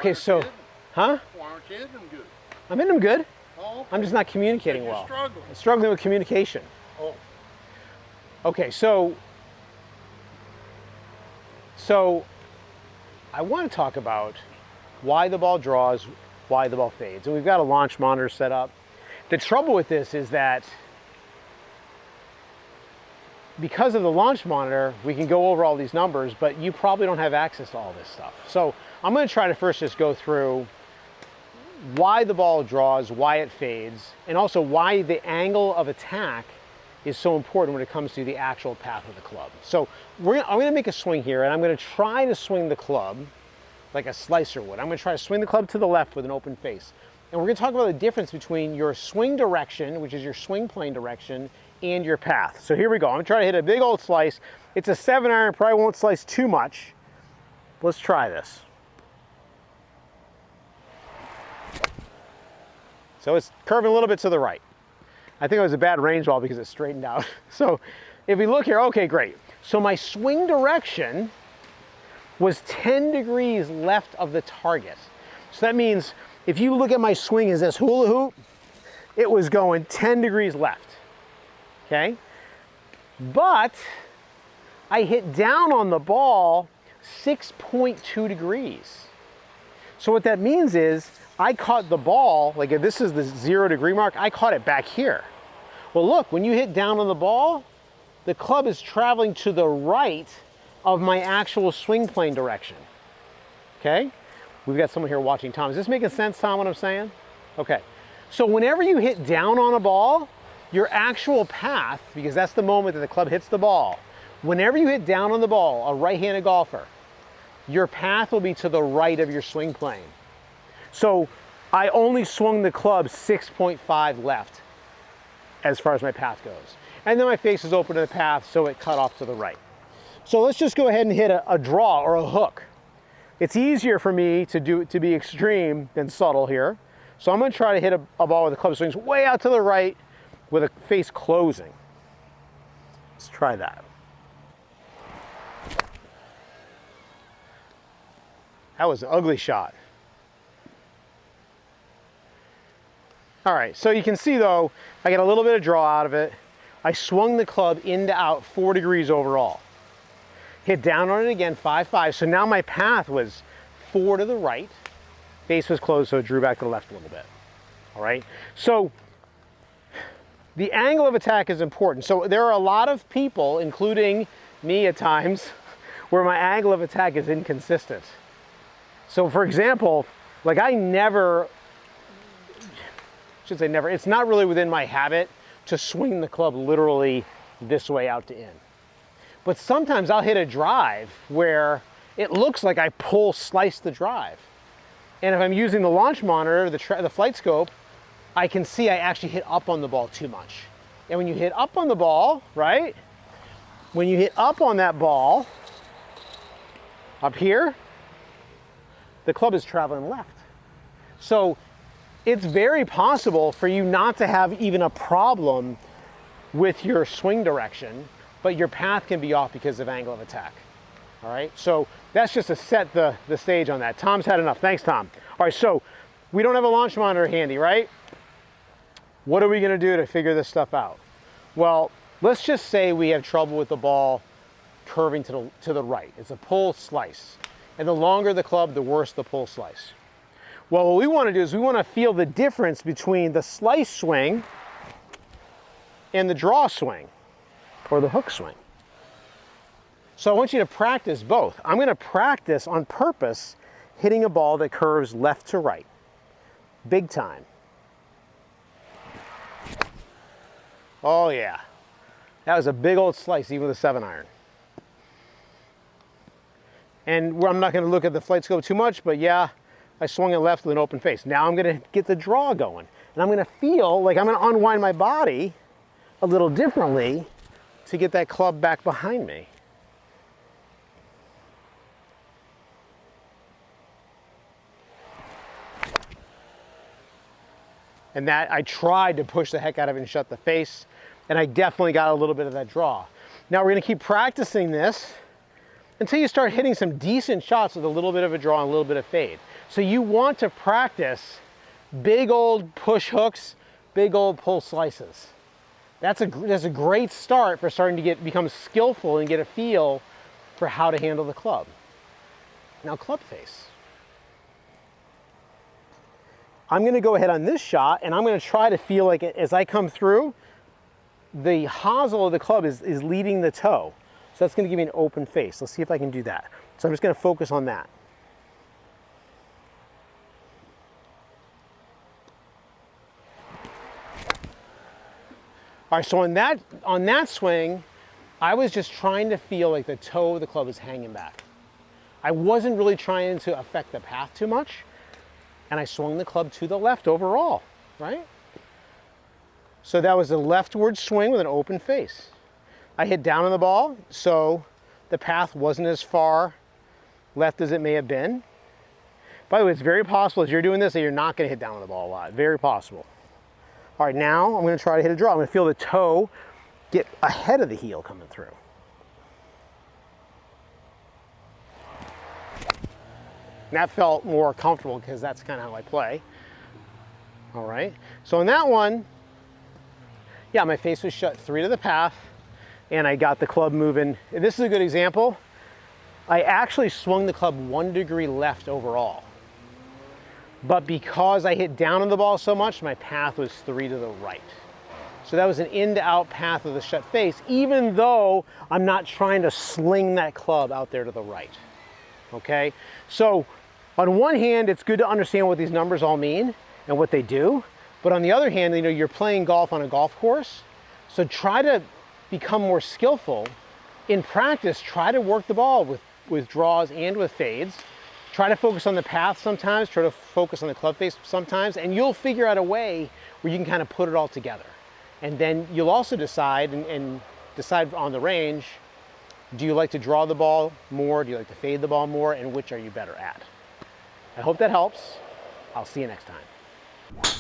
Okay, so, huh? Why aren't you hitting them good? I'm hitting them good. Oh, okay. I'm just not communicating well. Struggling. I'm struggling with communication. Oh. Okay, so I want to talk about why the ball draws, why the ball fades. And we've got a launch monitor set up. The trouble with this is that because of the launch monitor, we can go over all these numbers, but you probably don't have access to all this stuff. So I'm going to try to first just go through why the ball draws, why it fades, and also why the angle of attack is so important when it comes to the actual path of the club. So I'm going to make a swing here, and I'm going to try to swing the club like a slicer would. I'm going to try to swing the club to the left with an open face. And we're going to talk about the difference between your swing direction, which is your swing plane direction, and your path. So here we go. I'm going to try to hit a big old slice. It's a 7-iron, probably won't slice too much. Let's try this. So it's curving a little bit to the right. I think it was a bad range ball because it straightened out. So if we look here, okay, great. So my swing direction was 10 degrees left of the target. So that means if you look at my swing as this hula hoop, it was going 10 degrees left, okay? But I hit down on the ball 6.2 degrees. So what that means is I caught the ball, like if this is the 0 degree mark, I caught it back here. Well, look, when you hit down on the ball, the club is traveling to the right of my actual swing plane direction, okay? We've got someone here watching Tom. Is this making sense, Tom, what I'm saying? Okay, so whenever you hit down on a ball, your actual path, because that's the moment that the club hits the ball, whenever you hit down on the ball, a right-handed golfer, your path will be to the right of your swing plane. So I only swung the club 6.5 left as far as my path goes. And then my face is open to the path, so it cut off to the right. So let's just go ahead and hit a draw or a hook. It's easier for me to be extreme than subtle here. So I'm going to try to hit a ball with the club swings way out to the right with a face closing. Let's try that. That was an ugly shot. All right, so you can see though, I got a little bit of draw out of it. I swung the club in to out 4 degrees overall. Hit down on it again, 5-5. So now my path was 4 to the right. Face was closed, so it drew back to the left a little bit. All right, so the angle of attack is important. So there are a lot of people, including me at times, where my angle of attack is inconsistent. So for example, like I should say never, it's not really within my habit to swing the club literally this way out to in. But sometimes I'll hit a drive where it looks like I slice the drive. And if I'm using the launch monitor, the flight scope, I can see I actually hit up on the ball too much. And when you hit up on the ball, right? When you hit up on that ball, up here, the club is traveling left. So it's very possible for you not to have even a problem with your swing direction, but your path can be off because of angle of attack. All right, so that's just to set the stage on that. Tom's had enough. Thanks, Tom. All right, so we don't have a launch monitor handy, right? What are we going to do to figure this stuff out? Well, let's just say we have trouble with the ball curving to the right. It's a pull slice. And the longer the club, the worse the pull slice. Well, what we want to do is we want to feel the difference between the slice swing and the draw swing or the hook swing. So I want you to practice both. I'm going to practice on purpose hitting a ball that curves left to right. Big time. Oh yeah. That was a big old slice even with a 7-iron. And I'm not going to look at the flight scope too much, but yeah, I swung it left with an open face. Now I'm going to get the draw going. And I'm going to feel like I'm going to unwind my body a little differently to get that club back behind me. And that, I tried to push the heck out of it and shut the face, and I definitely got a little bit of that draw. Now we're going to keep practicing this until you start hitting some decent shots with a little bit of a draw and a little bit of fade. So you want to practice big old push hooks, big old pull slices. That's a great start for starting to become skillful and get a feel for how to handle the club. Now club face. I'm going to go ahead on this shot and I'm going to try to feel like as I come through, the hosel of the club is leading the toe. So that's going to give me an open face. Let's see if I can do that. So I'm just going to focus on that. All right, so on that swing, I was just trying to feel like the toe of the club is hanging back. I wasn't really trying to affect the path too much, and I swung the club to the left overall, right? So that was a leftward swing with an open face. I hit down on the ball, so the path wasn't as far left as it may have been. By the way, it's very possible as you're doing this that you're not going to hit down on the ball a lot. Very possible. All right, now I'm going to try to hit a draw. I'm going to feel the toe get ahead of the heel coming through. And that felt more comfortable because that's kind of how I play. All right, so in that one, yeah, my face was shut 3 to the path and I got the club moving. This is a good example. I actually swung the club 1 degree left overall. But because I hit down on the ball so much, my path was 3 to the right. So that was an in to out path of the shut face, even though I'm not trying to sling that club out there to the right. Okay? So on one hand, it's good to understand what these numbers all mean and what they do. But on the other hand, you know, you're playing golf on a golf course. So try to become more skillful. In practice, try to work the ball with draws and with fades. Try to focus on the path sometimes, try to focus on the club face sometimes, and you'll figure out a way where you can kind of put it all together. And then you'll also decide and decide on the range, do you like to draw the ball more? Do you like to fade the ball more? And which are you better at? I hope that helps. I'll see you next time.